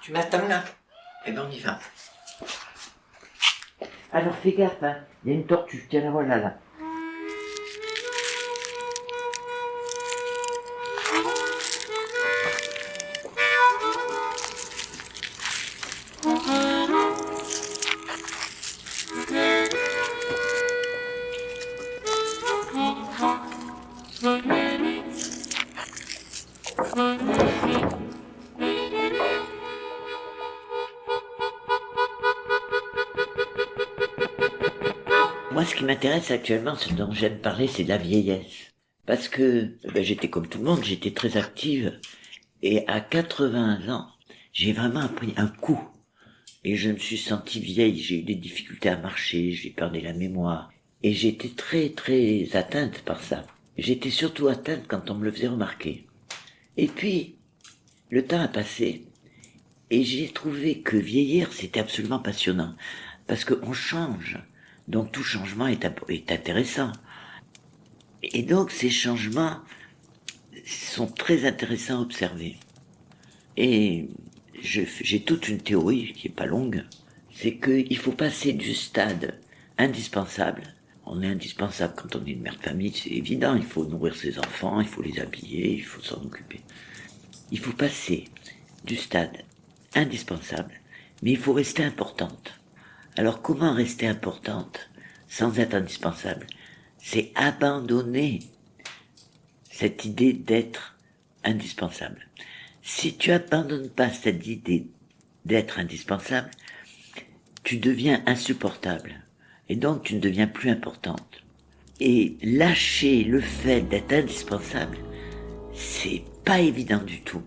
Tu m'attends là? Eh ben on y va. Alors fais gaffe, hein. Il y a une tortue, tiens la voilà là. Moi, ce qui m'intéresse actuellement, ce dont j'aime parler, c'est de la vieillesse. Parce que j'étais comme tout le monde, j'étais très active. Et à 80 ans, j'ai vraiment pris un coup. Et je me suis sentie vieille, j'ai eu des difficultés à marcher, j'ai perdu la mémoire. Et j'étais très très atteinte par ça. J'étais surtout atteinte quand on me le faisait remarquer. Et puis, le temps a passé, et j'ai trouvé que vieillir, c'était absolument passionnant. Parce qu'on change. Donc tout changement est intéressant. Et donc ces changements sont très intéressants à observer. Et j'ai toute une théorie qui est pas longue, c'est qu'il faut passer du stade indispensable. On est indispensable quand on est une mère de famille, c'est évident, il faut nourrir ses enfants, il faut les habiller, il faut s'en occuper. Il faut passer du stade indispensable, mais il faut rester importante. Alors comment rester importante sans être indispensable? C'est abandonner cette idée d'être indispensable. Si tu abandonnes pas cette idée d'être indispensable, tu deviens insupportable. Et donc tu ne deviens plus importante. Et lâcher le fait d'être indispensable, c'est pas évident du tout.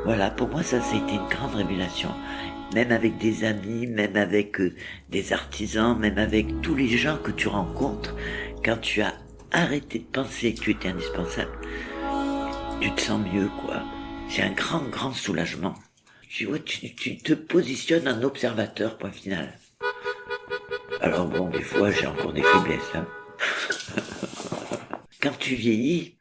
Voilà, pour moi ça a été une grande révélation. Même avec des amis, même avec des artisans, même avec tous les gens que tu rencontres, quand tu as arrêté de penser que tu étais indispensable, tu te sens mieux, quoi. C'est un grand, grand soulagement. Tu vois, tu te positionnes en observateur, point final. Alors bon, des fois, j'ai encore des faiblesses, hein. Quand tu vieillis,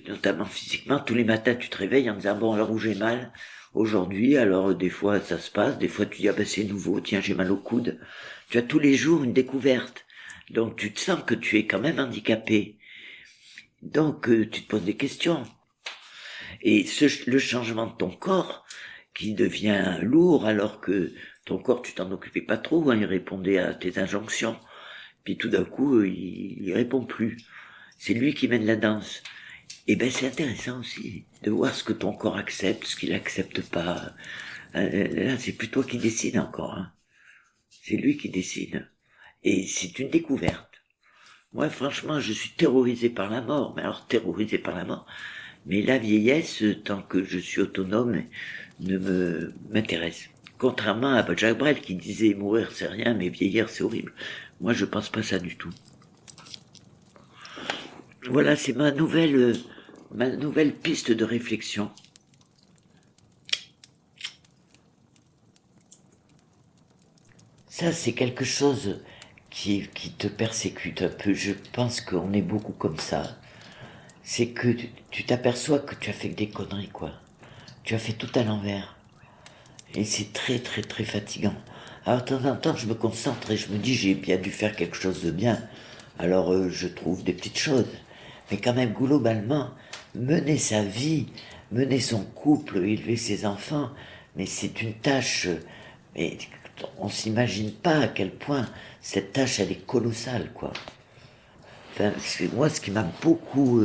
notamment physiquement, tous les matins, tu te réveilles en disant, bon, alors où j'ai mal aujourd'hui, alors des fois, ça se passe, des fois, tu dis, ah ben, c'est nouveau, tiens, j'ai mal au coude. Tu as tous les jours une découverte. Donc, tu te sens que tu es quand même handicapé. Donc, tu te poses des questions. Et le changement de ton corps, qui devient lourd alors que ton corps, tu t'en occupais pas trop, hein, il répondait à tes injonctions. Puis tout d'un coup, il répond plus. C'est lui qui mène la danse. Et ben c'est intéressant aussi de voir ce que ton corps accepte, ce qu'il accepte pas. Là, c'est plus toi qui décide encore. Hein. C'est lui qui décide. Et c'est une découverte. Moi, franchement, je suis terrorisé par la mort. Mais alors, terrorisé par la mort. Mais la vieillesse, tant que je suis autonome, ne m'intéresse. Contrairement à Jacques Brel qui disait mourir c'est rien, mais vieillir c'est horrible. Moi, je pense pas ça du tout. Voilà, c'est ma nouvelle piste de réflexion. Ça, c'est quelque chose qui te persécute un peu. Je pense qu'on est beaucoup comme ça. C'est que tu t'aperçois que tu as fait que des conneries, quoi. Tu as fait tout à l'envers. Et c'est très, très, très fatigant. Alors, de temps en temps, je me concentre et je me dis, j'ai bien dû faire quelque chose de bien. Alors, je trouve des petites choses. Mais quand même, globalement, mener sa vie, mener son couple, élever ses enfants, mais c'est une tâche, mais on s'imagine pas à quel point cette tâche, elle est colossale, quoi. Enfin, moi, ce qui m'a beaucoup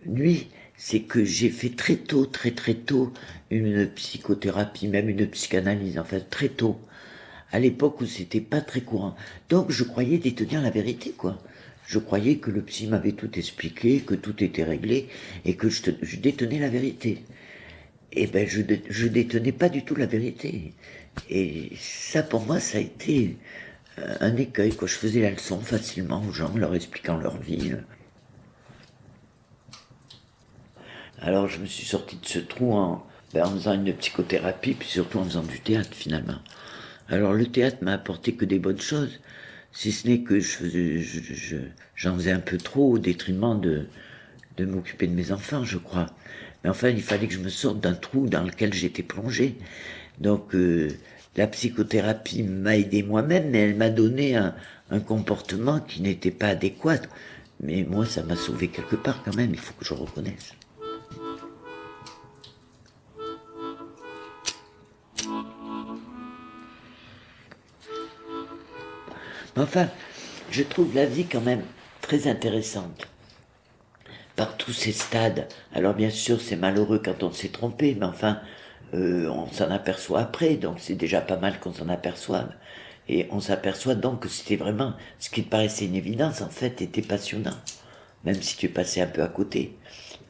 nuit, c'est que j'ai fait très tôt, très très tôt, une psychothérapie, même une psychanalyse, en fait, très tôt. À l'époque où c'était pas très courant. Donc, je croyais détenir la vérité, quoi. Je croyais que le psy m'avait tout expliqué, que tout était réglé, et que je détenais la vérité. Et ben, je détenais pas du tout la vérité. Et ça, pour moi, ça a été un écueil, quoi. Je faisais la leçon facilement aux gens, leur expliquant leur vie. Alors, je me suis sorti de ce trou en faisant une psychothérapie, puis surtout en faisant du théâtre, finalement. Alors, le théâtre m'a apporté que des bonnes choses, si ce n'est que j'en faisais un peu trop au détriment de m'occuper de mes enfants, je crois. Mais enfin, il fallait que je me sorte d'un trou dans lequel j'étais plongé. Donc, la psychothérapie m'a aidé moi-même, mais elle m'a donné un comportement qui n'était pas adéquat. Mais moi, ça m'a sauvé quelque part quand même, il faut que je reconnaisse. Mais enfin, je trouve la vie quand même très intéressante. Par tous ces stades. Alors bien sûr, c'est malheureux quand on s'est trompé, mais enfin, on s'en aperçoit après, donc c'est déjà pas mal qu'on s'en aperçoive. Et on s'aperçoit donc que c'était vraiment, ce qui te paraissait une évidence, en fait, était passionnant, même si tu es passé un peu à côté.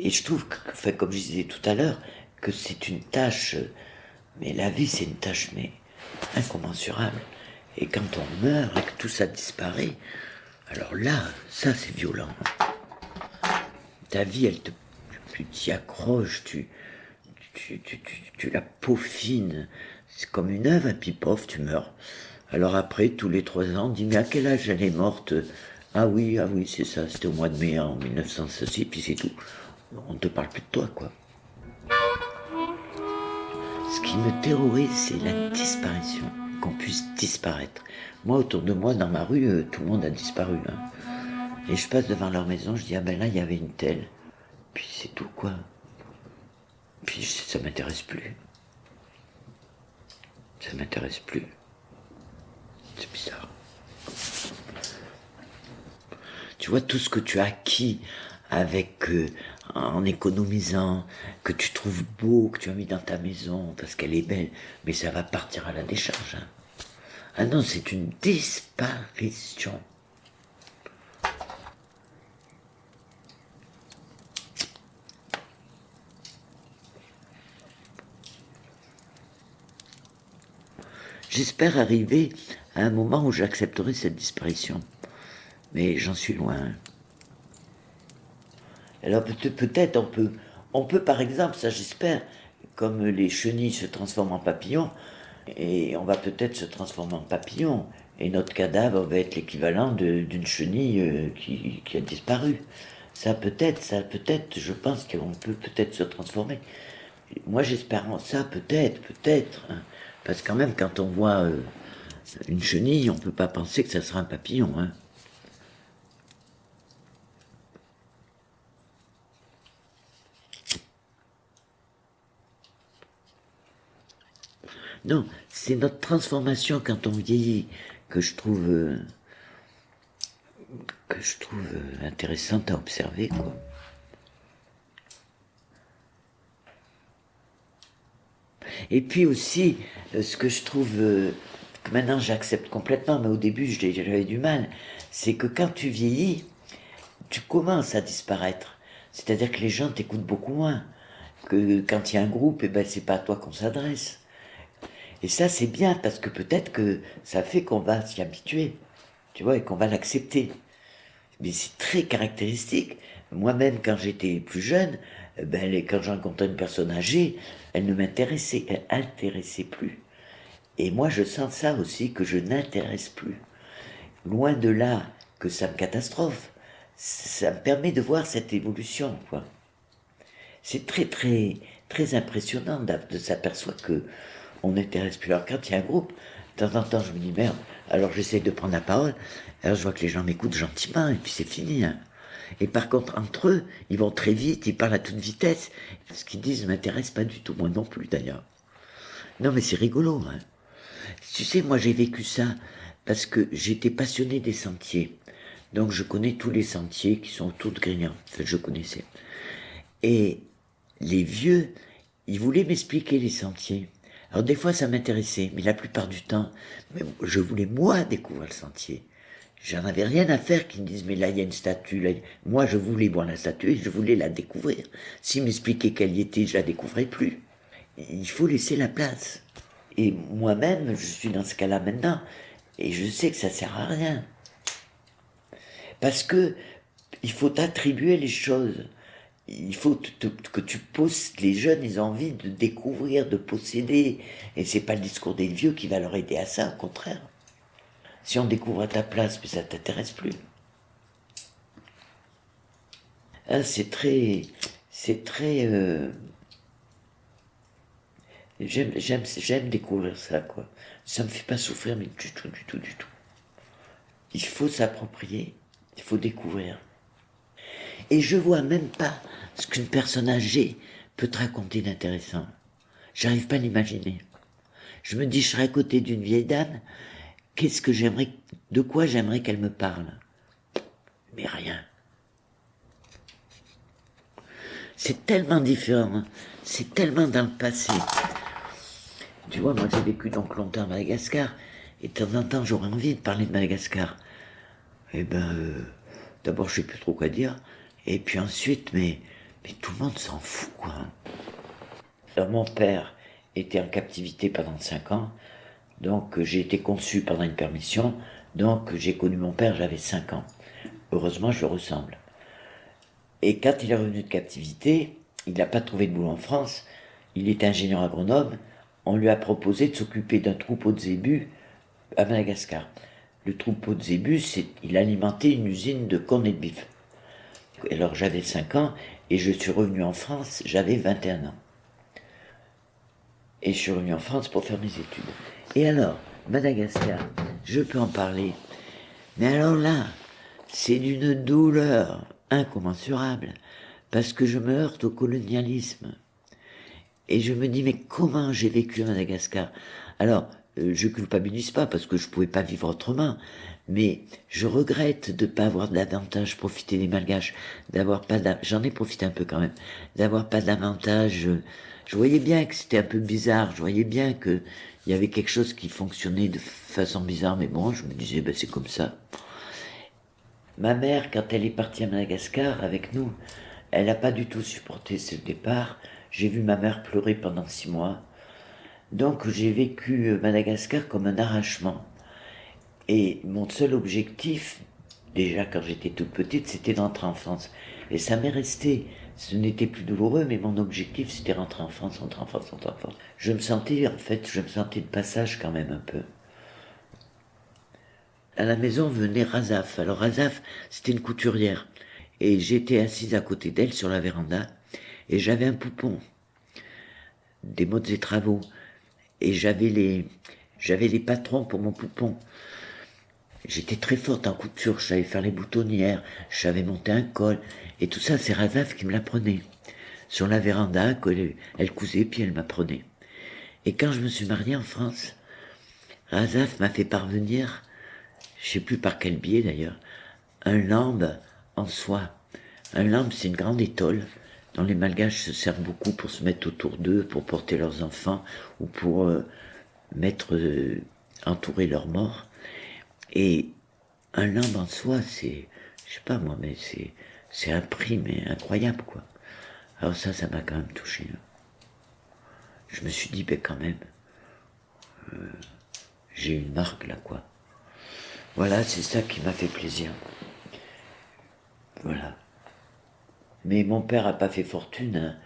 Et je trouve que, enfin, comme je disais tout à l'heure, que c'est une tâche, mais la vie c'est une tâche, mais incommensurable. Et quand on meurt et que tout ça disparaît, alors là, ça c'est violent. Ta vie, tu t'y accroches, tu la peaufines. C'est comme une œuvre, et puis pof, tu meurs. Alors après, tous les 3 ans, on dit, mais à quel âge elle est morte? Ah oui, c'est ça, c'était au mois de mai en 1906, puis c'est tout. On ne te parle plus de toi, quoi. Ce qui me terrorise, c'est la disparition, qu'on puisse disparaître. Moi, autour de moi, dans ma rue, tout le monde a disparu. Hein. Et je passe devant leur maison, je dis, ah ben là, il y avait une telle. Puis c'est tout, quoi. Puis ça m'intéresse plus. Ça m'intéresse plus. C'est bizarre. Tu vois, tout ce que tu as acquis avec, en économisant, que tu trouves beau, que tu as mis dans ta maison, parce qu'elle est belle, mais ça va partir à la décharge. Hein. Ah non, c'est une disparition. J'espère arriver à un moment où j'accepterai cette disparition. Mais j'en suis loin. Alors peut-être on peut par exemple, ça j'espère, comme les chenilles se transforment en papillons, et on va peut-être se transformer en papillon, et notre cadavre va être l'équivalent d'une chenille qui a disparu. Ça peut-être, je pense qu'on peut peut-être se transformer. Moi j'espère en ça, peut-être. Hein. Parce que quand même, quand on voit une chenille, on ne peut pas penser que ça sera un papillon. Hein. Non, c'est notre transformation quand on vieillit que je trouve intéressante à observer, quoi. Et puis aussi, ce que je trouve que maintenant j'accepte complètement, mais au début j'avais du mal, c'est que quand tu vieillis, tu commences à disparaître. C'est-à-dire que les gens t'écoutent beaucoup moins. Que quand il y a un groupe, eh ben c'est pas à toi qu'on s'adresse. Et ça c'est bien parce que peut-être que ça fait qu'on va s'y habituer, tu vois, et qu'on va l'accepter. Mais c'est très caractéristique. Moi-même, quand j'étais plus jeune, quand j'en rencontrais une personne âgée, elle ne m'intéressait, elle intéressait plus. Et moi, je sens ça aussi, que je n'intéresse plus. Loin de là que ça me catastrophe, ça me permet de voir cette évolution, quoi. C'est très, très, très impressionnant de s'apercevoir que on n'intéresse plus. Alors, quand il y a un groupe, de temps en temps, je me dis merde, alors j'essaie de prendre la parole, alors je vois que les gens m'écoutent gentiment, et puis c'est fini. Hein. Et par contre, entre eux, ils vont très vite, ils parlent à toute vitesse. Ce qu'ils disent ne m'intéresse pas du tout, moi non plus d'ailleurs. Non, mais c'est rigolo. Hein. Tu sais, moi j'ai vécu ça parce que j'étais passionné des sentiers. Donc je connais tous les sentiers qui sont autour de Grignan. Enfin, je connaissais. Et les vieux, ils voulaient m'expliquer les sentiers. Alors des fois ça m'intéressait, mais la plupart du temps, je voulais moi découvrir le sentier. J'en avais rien à faire qu'ils me disent mais là il y a une statue. Là. Moi je voulais voir la statue et je voulais la découvrir. S'ils m'expliquaient quelle y était, je la découvrais plus. Il faut laisser la place. Et moi-même, je suis dans ce cas-là maintenant, et je sais que ça sert à rien. Parce que il faut attribuer les choses. Il faut que tu poses. Les jeunes, ils ont envie de découvrir, de posséder. Et c'est pas le discours des vieux qui va leur aider à ça, au contraire. Si on découvre à ta place, mais ça t'intéresse plus. Hein, c'est très, c'est très... j'aime découvrir ça, quoi. Ça me fait pas souffrir, mais du tout, du tout, du tout. Il faut s'approprier, il faut découvrir. Et je vois même pas ce qu'une personne âgée peut te raconter d'intéressant. J'arrive pas à l'imaginer. Je me dis, je serais à côté d'une vieille dame, de quoi j'aimerais qu'elle me parle? Mais rien. C'est tellement différent, hein. C'est tellement dans le passé. Tu vois, moi j'ai vécu donc longtemps à Madagascar, et de temps en temps j'aurais envie de parler de Madagascar. Eh ben, d'abord je sais plus trop quoi dire, et puis ensuite, mais tout le monde s'en fout, quoi. Alors, mon père était en captivité pendant 5 ans, donc j'ai été conçu pendant une permission, donc j'ai connu mon père, j'avais 5 ans. Heureusement, je le ressemble. Et quand il est revenu de captivité, il n'a pas trouvé de boulot en France, il était ingénieur agronome, on lui a proposé de s'occuper d'un troupeau de zébus à Madagascar. Le troupeau de zébus, il alimentait une usine de corned beef. Alors j'avais 5 ans et je suis revenu en France, j'avais 21 ans. Et je suis revenu en France pour faire mes études. Et alors, Madagascar, je peux en parler. Mais alors là, c'est d'une douleur incommensurable, parce que je me heurte au colonialisme. Et je me dis, mais comment j'ai vécu à Madagascar? Alors, je culpabilise pas, parce que je pouvais pas vivre autrement, mais je regrette de pas avoir davantage profité des Malgaches, j'en ai profité un peu quand même, d'avoir pas davantage, je voyais bien que c'était un peu bizarre, je voyais bien que il y avait quelque chose qui fonctionnait de façon bizarre, mais bon, je me disais, ben c'est comme ça. Ma mère, quand elle est partie à Madagascar avec nous, elle n'a pas du tout supporté ce départ. J'ai vu ma mère pleurer pendant 6 mois. Donc j'ai vécu Madagascar comme un arrachement. Et mon seul objectif, déjà quand j'étais toute petite, c'était d'entrer en France. Et ça m'est resté. Ce n'était plus douloureux, mais mon objectif, c'était rentrer en France, rentrer en France, rentrer en France. Je me sentais de passage quand même un peu. À la maison venait Razaf. Alors Razaf, c'était une couturière. Et j'étais assise à côté d'elle sur la véranda. Et j'avais un poupon. Des modes et travaux. Et j'avais les patrons pour mon poupon. J'étais très forte en couture, je savais faire les boutonnières, je savais monter un col, et tout ça, c'est Razaf qui me l'apprenait. Sur la véranda, elle cousait, puis elle m'apprenait. Et quand je me suis mariée en France, Razaf m'a fait parvenir, je sais plus par quel biais d'ailleurs, un lambe en soie. Un lambe, c'est une grande étole dont les Malgaches se servent beaucoup pour se mettre autour d'eux, pour porter leurs enfants, ou pour entourer leurs morts. Et un lambe en soi, je sais pas moi, mais c'est un prix, mais incroyable, quoi. Alors ça m'a quand même touché. Je me suis dit, ben quand même, j'ai une marque là, quoi. Voilà, c'est ça qui m'a fait plaisir. Voilà. Mais mon père a pas fait fortune, hein.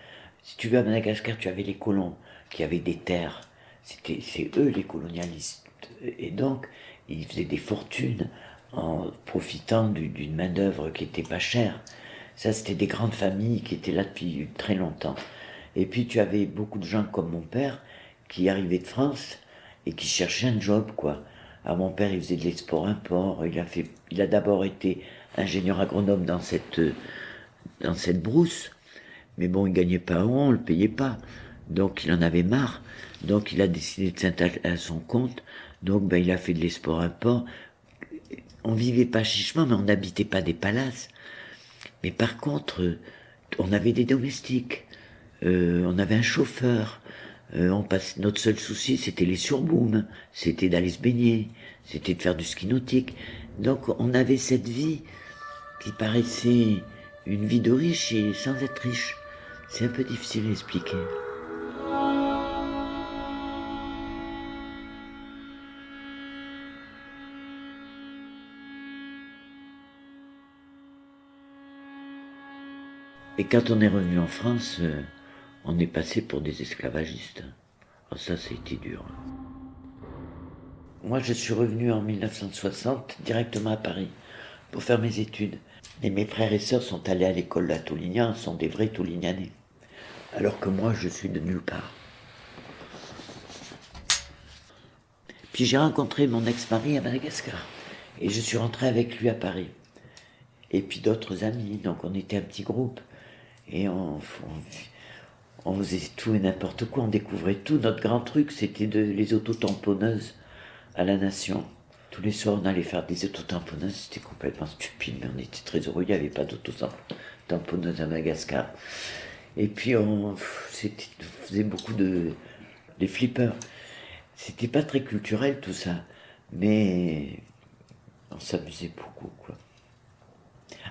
Si tu veux, à Madagascar, tu avais les colons qui avaient des terres. C'est eux les colonialistes. Et donc, ils faisaient des fortunes en profitant d'une main-d'œuvre qui était pas chère. Ça, c'était des grandes familles qui étaient là depuis très longtemps. Et puis, tu avais beaucoup de gens comme mon père qui arrivaient de France et qui cherchaient un job, quoi. Alors, mon père, il faisait de l'export-import. Il a d'abord été ingénieur agronome dans cette brousse. Mais bon, il gagnait pas un rond, on le payait pas. Donc il en avait marre. Donc il a décidé de s'installer à son compte. Donc ben, il a fait de l'export-import. On vivait pas chichement, mais on n'habitait pas des palaces. Mais par contre, on avait des domestiques. On avait un chauffeur. Notre seul souci, c'était les surbooms. C'était d'aller se baigner. C'était de faire du ski nautique. Donc on avait cette vie qui paraissait une vie de riche et sans être riche. C'est un peu difficile à expliquer. Et quand on est revenu en France, on est passé pour des esclavagistes. Alors ça a été dur. Moi, je suis revenu en 1960 directement à Paris pour faire mes études. Et mes frères et sœurs sont allés à l'école à Toulignan, sont des vrais Toulignanais. Alors que moi, je suis de nulle part. Puis j'ai rencontré mon ex-mari à Madagascar. Et je suis rentré avec lui à Paris. Et puis d'autres amis, donc on était un petit groupe. Et on faisait tout et n'importe quoi, on découvrait tout. Notre grand truc, c'était les autotamponneuses à la Nation. Tous les soirs, on allait faire des autotamponneuses, c'était complètement stupide, mais on était très heureux, il n'y avait pas d'autotamponneuses à Madagascar. Et puis on faisait beaucoup des flippers. C'était pas très culturel tout ça, mais on s'amusait beaucoup, quoi.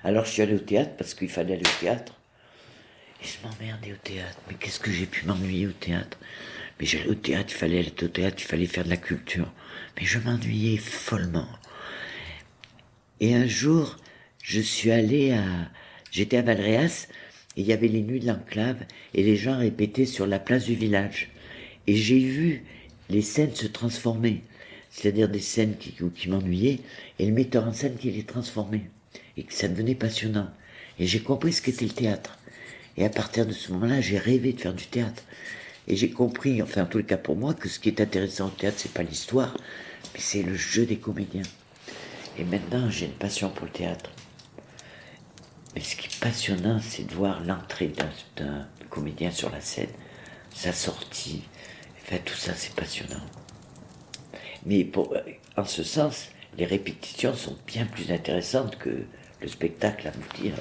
Alors je suis allé au théâtre parce qu'il fallait aller au théâtre. Et je m'emmerdais au théâtre. Mais qu'est-ce que j'ai pu m'ennuyer au théâtre? Mais j'allais au théâtre, il fallait aller au théâtre, il fallait faire de la culture. Mais je m'ennuyais follement. Et un jour, j'étais à Valréas, et il y avait les nuits de l'enclave, et les gens répétaient sur la place du village. Et j'ai vu les scènes se transformer. C'est-à-dire des scènes qui m'ennuyaient, et le metteur en scène qui les transformait. Et que ça devenait passionnant. Et j'ai compris ce qu'était le théâtre. Et à partir de ce moment-là, j'ai rêvé de faire du théâtre. Et j'ai compris, enfin en tout cas pour moi, que ce qui est intéressant au théâtre, c'est pas l'histoire, mais c'est le jeu des comédiens. Et maintenant, j'ai une passion pour le théâtre. Mais ce qui est passionnant, c'est de voir l'entrée d'un comédien sur la scène, sa sortie. Enfin, tout ça, c'est passionnant. Mais en ce sens, les répétitions sont bien plus intéressantes que le spectacle, à vous dire.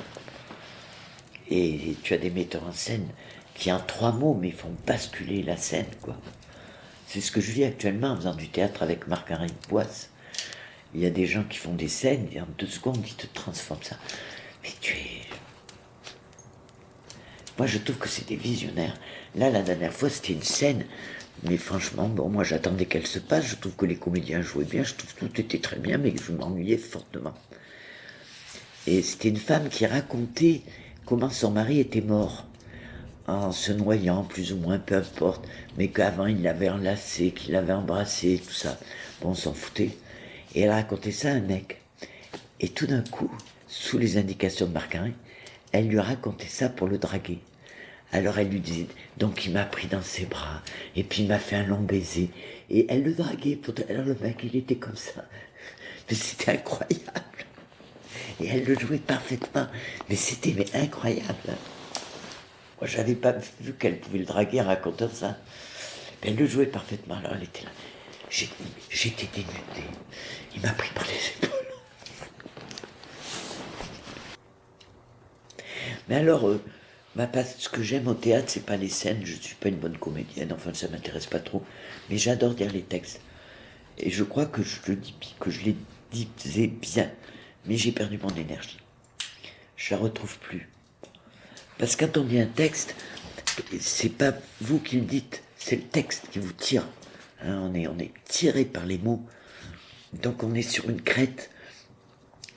Et tu as des metteurs en scène qui, en 3 mots, mais font basculer la scène, quoi. C'est ce que je vis actuellement en faisant du théâtre avec Marc-Henri Boisse. Il y a des gens qui font des scènes, et en 2 secondes, ils te transforment ça. Mais moi, je trouve que c'est des visionnaires. Là, la dernière fois, c'était une scène, mais franchement, bon, moi, j'attendais qu'elle se passe. Je trouve que les comédiens jouaient bien, je trouve que tout était très bien, mais je m'ennuyais fortement. Et c'était une femme qui racontait comment son mari était mort, en se noyant, plus ou moins, peu importe, mais qu'avant il l'avait enlacé, qu'il l'avait embrassé, tout ça. Bon, on s'en foutait. Et elle racontait ça à un mec. Et tout d'un coup, sous les indications de Marc-Henri, elle lui racontait ça pour le draguer. Alors elle lui disait, donc il m'a pris dans ses bras, et puis il m'a fait un long baiser, et elle le draguait. Alors le mec, il était comme ça. Mais c'était incroyable. Et elle le jouait parfaitement. Mais c'était incroyable. Moi, j'avais pas vu qu'elle pouvait le draguer en racontant ça. Mais elle le jouait parfaitement. Alors elle était là. J'étais dénudé. Il m'a pris par les épaules. Mais alors, ce que j'aime au théâtre, c'est pas les scènes. Je suis pas une bonne comédienne. Enfin, ça m'intéresse pas trop. Mais j'adore lire les textes. Et je crois que je les disais bien. Mais j'ai perdu mon énergie. Je la retrouve plus. Parce que quand on lit un texte, c'est pas vous qui le dites, c'est le texte qui vous tire. Hein, on est tiré par les mots. Donc on est sur une crête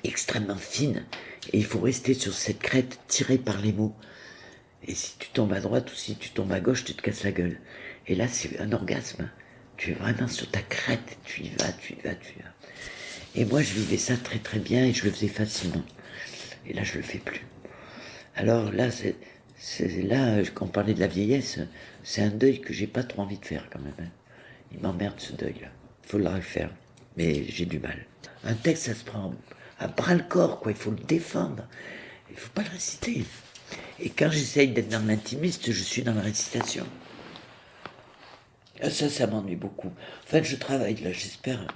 extrêmement fine. Et il faut rester sur cette crête tirée par les mots. Et si tu tombes à droite ou si tu tombes à gauche, tu te casses la gueule. Et là, c'est un orgasme. Tu es vraiment sur ta crête. Tu y vas. Et moi, je vivais ça très très bien et je le faisais facilement. Et là, je le fais plus. Alors là, là, quand on parlait de la vieillesse, c'est un deuil que j'ai pas trop envie de faire quand même. Hein. Il m'emmerde ce deuil-là. Il faudra le faire, mais j'ai du mal. Un texte, ça se prend à bras le corps, quoi. Il faut le défendre. Il faut pas le réciter. Et quand j'essaye d'être dans l'intimiste, je suis dans la récitation. Ça m'ennuie beaucoup. Enfin, je travaille là, j'espère.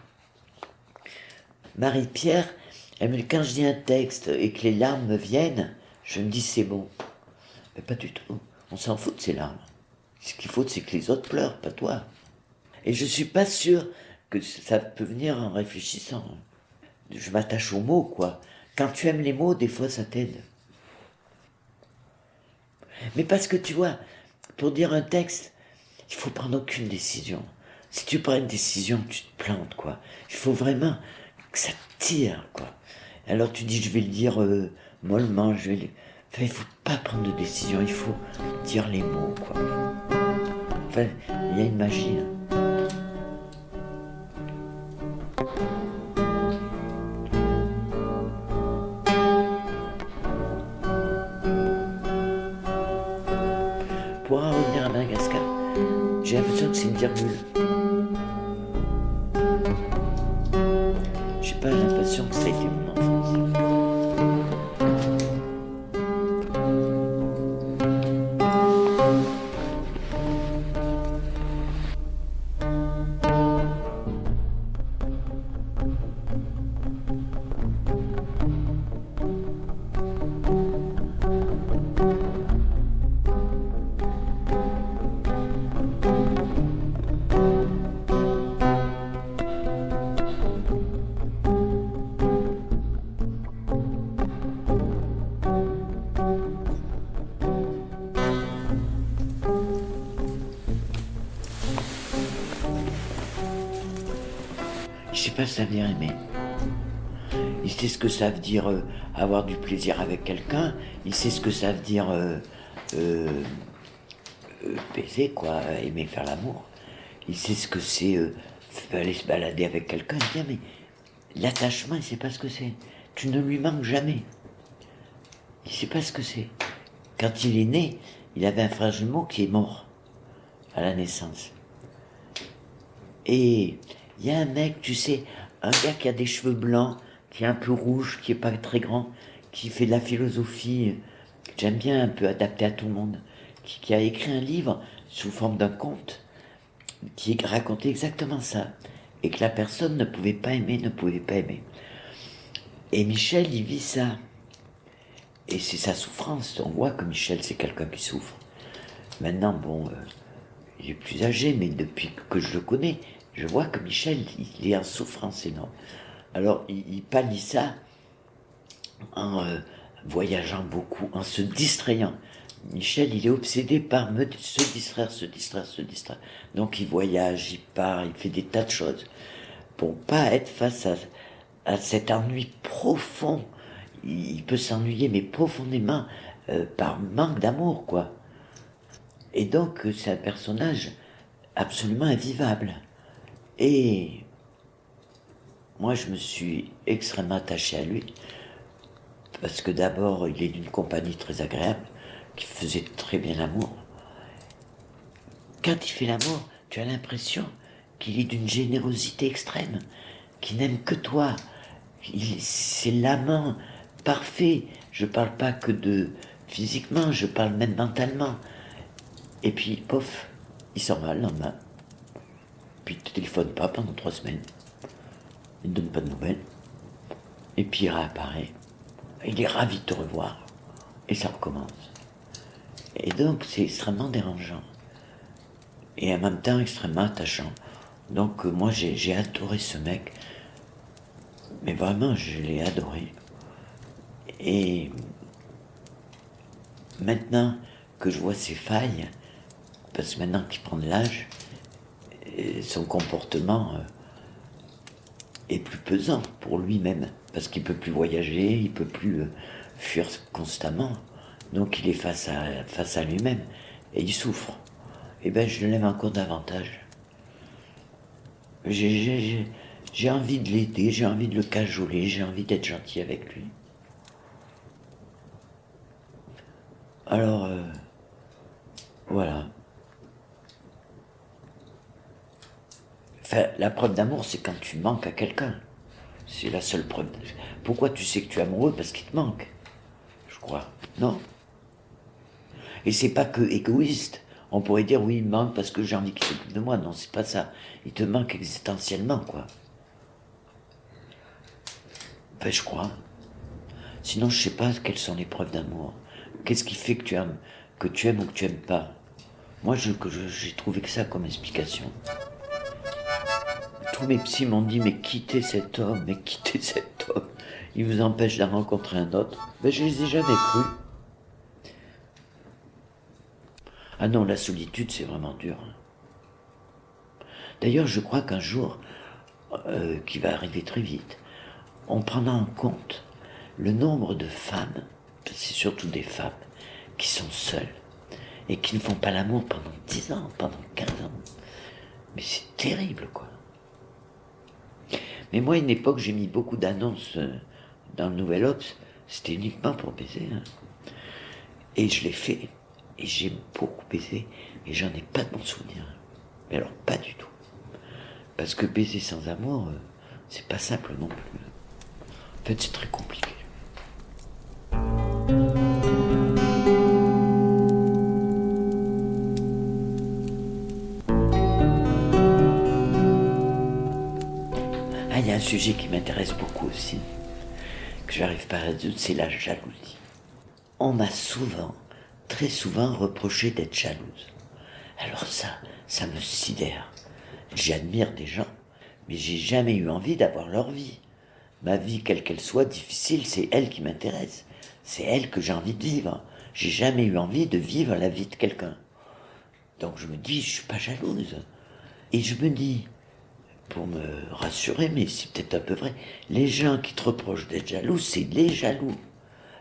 Marie-Pierre, elle me dit, quand je dis un texte et que les larmes me viennent, je me dis c'est bon. Mais pas du tout. On s'en fout de ces larmes. Ce qu'il faut, c'est que les autres pleurent, pas toi. Et je suis pas sûr que ça peut venir en réfléchissant. Je m'attache aux mots, quoi. Quand tu aimes les mots, des fois, ça t'aide. Mais parce que tu vois, pour dire un texte, il faut prendre aucune décision. Si tu prends une décision, tu te plantes, quoi. Il faut vraiment que ça te tire, quoi. Alors tu dis, je vais le dire mollement, Enfin, il faut pas prendre de décision, il faut dire les mots, quoi. Enfin, il y a une magie, hein. pourra revenir à Madagascar. J'ai l'impression que c'est une virgule. J'ai pas l'impression que ça a été mon enfance. Il sait pas ça veut dire aimer. Il sait ce que ça veut dire avoir du plaisir avec quelqu'un. Il sait ce que ça veut dire baiser, quoi, aimer faire l'amour. Il sait ce que c'est aller se balader avec quelqu'un. Il dit, mais l'attachement, il sait pas ce que c'est. Tu ne lui manques jamais. Il sait pas ce que c'est. Quand il est né, il avait un frère jumeau qui est mort à la naissance. Et il y a un mec, tu sais, un gars qui a des cheveux blancs, qui est un peu rouge, qui est pas très grand, qui fait de la philosophie, que j'aime bien, un peu adapté à tout le monde, qui a écrit un livre sous forme d'un conte, qui racontait exactement ça, et que la personne ne pouvait pas aimer, ne pouvait pas aimer. Et Michel, il vit ça. Et c'est sa souffrance. On voit que Michel, c'est quelqu'un qui souffre. Maintenant, bon, il est plus âgé, mais depuis que je le connais, je vois que Michel, il est en souffrance énorme. Alors, il pallie ça en voyageant beaucoup, en se distrayant. Michel, il est obsédé par se distraire. Donc, il voyage, il part, il fait des tas de choses pour pas être face à cet ennui profond. Il peut s'ennuyer, mais profondément, par manque d'amour, quoi. Et donc, c'est un personnage absolument invivable. Et moi, je me suis extrêmement attaché à lui, parce que d'abord, il est d'une compagnie très agréable, qui faisait très bien l'amour. Quand il fait l'amour, tu as l'impression qu'il est d'une générosité extrême, qu'il n'aime que toi. C'est l'amant parfait. Je parle pas que de physiquement, je parle même mentalement. Et puis, pof, il s'en va le lendemain. Puis il te téléphone pas pendant 3 semaines. Il ne donne pas de nouvelles. Et puis il réapparaît. Il est ravi de te revoir. Et ça recommence. Et donc c'est extrêmement dérangeant. Et en même temps extrêmement attachant. Donc moi j'ai adoré ce mec. Mais vraiment je l'ai adoré. Et maintenant que je vois ses failles, parce que maintenant qu'il prend de l'âge, son comportement est plus pesant pour lui-même, parce qu'il peut plus voyager, il peut plus fuir constamment, donc il est face à lui-même, et il souffre. Et ben je l'aime encore davantage. J'ai envie de l'aider, j'ai envie de le cajoler, j'ai envie d'être gentil avec lui. Alors, voilà. Enfin, la preuve d'amour, c'est quand tu manques à quelqu'un. C'est la seule preuve. Pourquoi tu sais que tu es amoureux? Parce qu'il te manque. Je crois. Non? Et c'est pas que égoïste. On pourrait dire, oui, il me manque parce que j'ai envie qu'il s'occupe de moi. Non, c'est pas ça. Il te manque existentiellement, quoi. Enfin, je crois. Sinon, je sais pas quelles sont les preuves d'amour. Qu'est-ce qui fait que tu aimes ou que tu aimes pas? Moi, j'ai trouvé que ça comme explication. Tous mes psys m'ont dit, mais quittez cet homme, il vous empêche d'en rencontrer un autre. Ben, je les ai jamais crus. Ah non, la solitude, c'est vraiment dur. D'ailleurs, je crois qu'un jour, qui va arriver très vite, on prendra en compte le nombre de femmes, c'est surtout des femmes, qui sont seules et qui ne font pas l'amour pendant 10 ans, pendant 15 ans. Mais c'est terrible, quoi. Mais moi, à une époque, j'ai mis beaucoup d'annonces dans le Nouvel Obs. C'était uniquement pour baiser. Hein. Et je l'ai fait. Et j'ai beaucoup baisé, et j'en ai pas de bons souvenirs. Mais alors, pas du tout. Parce que baiser sans amour, c'est pas simple non plus. En fait, c'est très compliqué. Ah, il y a un sujet qui m'intéresse beaucoup aussi, que j'arrive pas à résoudre, c'est la jalousie. On m'a souvent, très souvent, reproché d'être jalouse. Alors ça me sidère. J'admire des gens, mais j'ai jamais eu envie d'avoir leur vie. Ma vie, quelle qu'elle soit difficile, c'est elle qui m'intéresse. C'est elle que j'ai envie de vivre. J'ai jamais eu envie de vivre la vie de quelqu'un. Donc je me dis, je suis pas jalouse. Et je me dis, pour me rassurer, mais c'est peut-être un peu vrai, les gens qui te reprochent d'être jaloux, c'est les jaloux.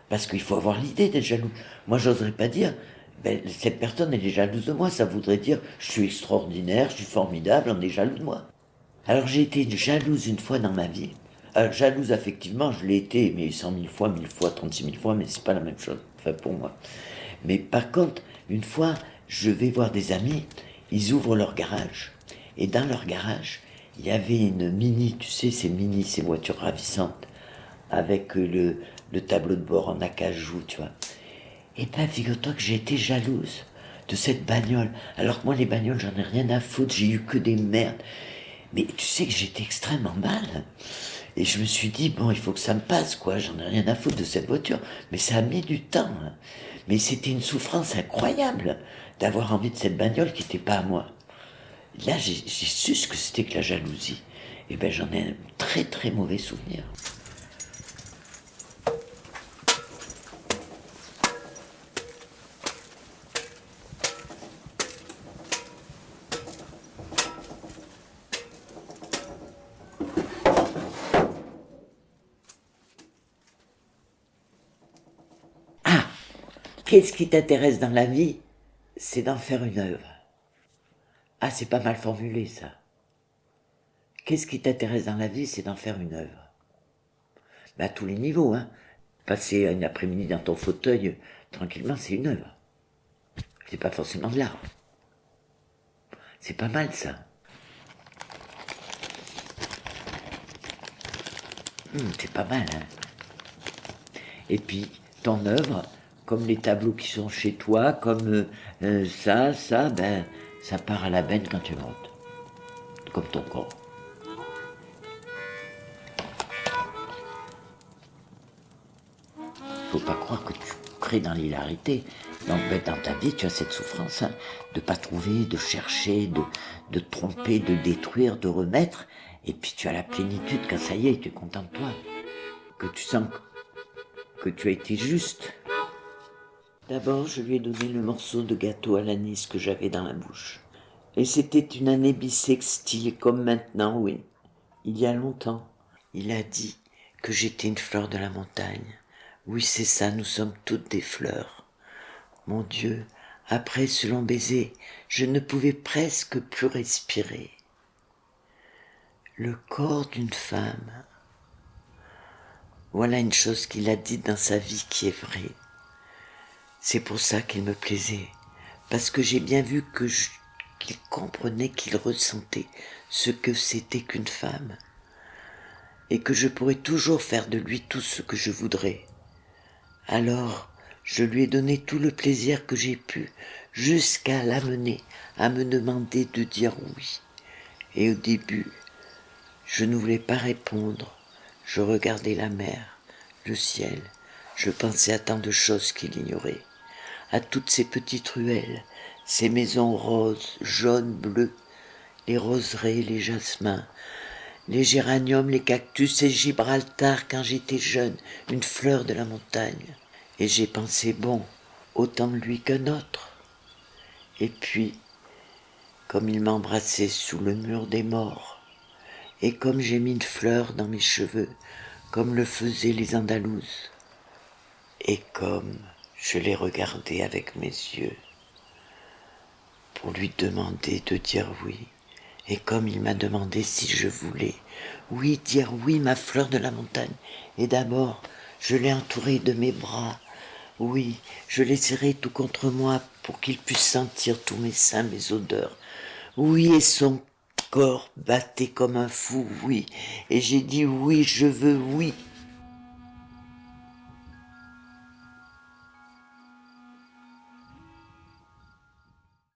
Parce qu'il faut avoir l'idée d'être jaloux. Moi, j'oserais pas dire, cette personne, elle est jalouse de moi. Ça voudrait dire, je suis extraordinaire, je suis formidable, on est jaloux de moi. Alors j'ai été jalouse une fois dans ma vie. Jalouse affectivement, je l'ai été, mais 100 000 fois, 1000 fois, 36 000 fois, mais c'est pas la même chose, enfin pour moi. Mais par contre, une fois, je vais voir des amis, ils ouvrent leur garage, et dans leur garage, il y avait une Mini, tu sais, ces Mini, ces voitures ravissantes, avec le tableau de bord en acajou, tu vois. Et ben, figure-toi que j'ai été jalouse de cette bagnole. Alors que moi, les bagnoles, j'en ai rien à foutre, j'ai eu que des merdes. Mais tu sais que j'étais extrêmement mal. Et je me suis dit, bon, il faut que ça me passe, quoi. J'en ai rien à foutre de cette voiture. Mais ça a mis du temps. Mais c'était une souffrance incroyable d'avoir envie de cette bagnole qui n'était pas à moi. Là, j'ai su ce que c'était que la jalousie. Et ben, j'en ai un très très mauvais souvenir. Ah, qu'est-ce qui t'intéresse dans la vie? C'est d'en faire une œuvre. Ah, c'est pas mal formulé, ça. Qu'est-ce qui t'intéresse dans la vie? C'est d'en faire une œuvre. À tous les niveaux, hein. Passer une après-midi dans ton fauteuil, tranquillement, c'est une œuvre. C'est pas forcément de l'art. C'est pas mal, ça. C'est pas mal, hein. Et puis, ton œuvre, comme les tableaux qui sont chez toi, comme ça, ça part à la benne quand tu montes. Comme ton corps. Faut pas croire que tu crées dans l'hilarité. Donc dans ta vie, tu as cette souffrance, hein, de pas trouver, de chercher, de tromper, de détruire, de remettre. Et puis tu as la plénitude quand ça y est, tu es content de toi. Que tu sens que tu as été juste. D'abord, je lui ai donné le morceau de gâteau à l'anis que j'avais dans la bouche. Et c'était une année bissextile, comme maintenant, oui. Il y a longtemps. Il a dit que j'étais une fleur de la montagne. Oui, c'est ça, nous sommes toutes des fleurs. Mon Dieu, après ce long baiser, je ne pouvais presque plus respirer. Le corps d'une femme. Voilà une chose qu'il a dite dans sa vie qui est vraie. C'est pour ça qu'il me plaisait, parce que j'ai bien vu qu'il comprenait, qu'il ressentait ce que c'était qu'une femme, et que je pourrais toujours faire de lui tout ce que je voudrais. Alors, je lui ai donné tout le plaisir que j'ai pu, jusqu'à l'amener à me demander de dire oui. Et au début, je ne voulais pas répondre. Je regardais la mer, le ciel. Je pensais à tant de choses qu'il ignorait. À toutes ces petites ruelles, ces maisons roses, jaunes, bleues, les roseraies, les jasmins, les géraniums, les cactus et Gibraltar quand j'étais jeune, une fleur de la montagne. Et j'ai pensé, bon, autant lui qu'un autre. Et puis, comme il m'embrassait sous le mur des morts, et comme j'ai mis une fleur dans mes cheveux, comme le faisaient les Andalouses, et comme je l'ai regardé avec mes yeux, pour lui demander de dire oui, et comme il m'a demandé si je voulais, oui, dire oui, ma fleur de la montagne, et d'abord, je l'ai entouré de mes bras, Oui, je les serrai tout contre moi pour qu'il puisse sentir tous mes seins, mes odeurs. Oui, et son corps battait comme un fou, oui. Et j'ai dit oui, je veux, oui.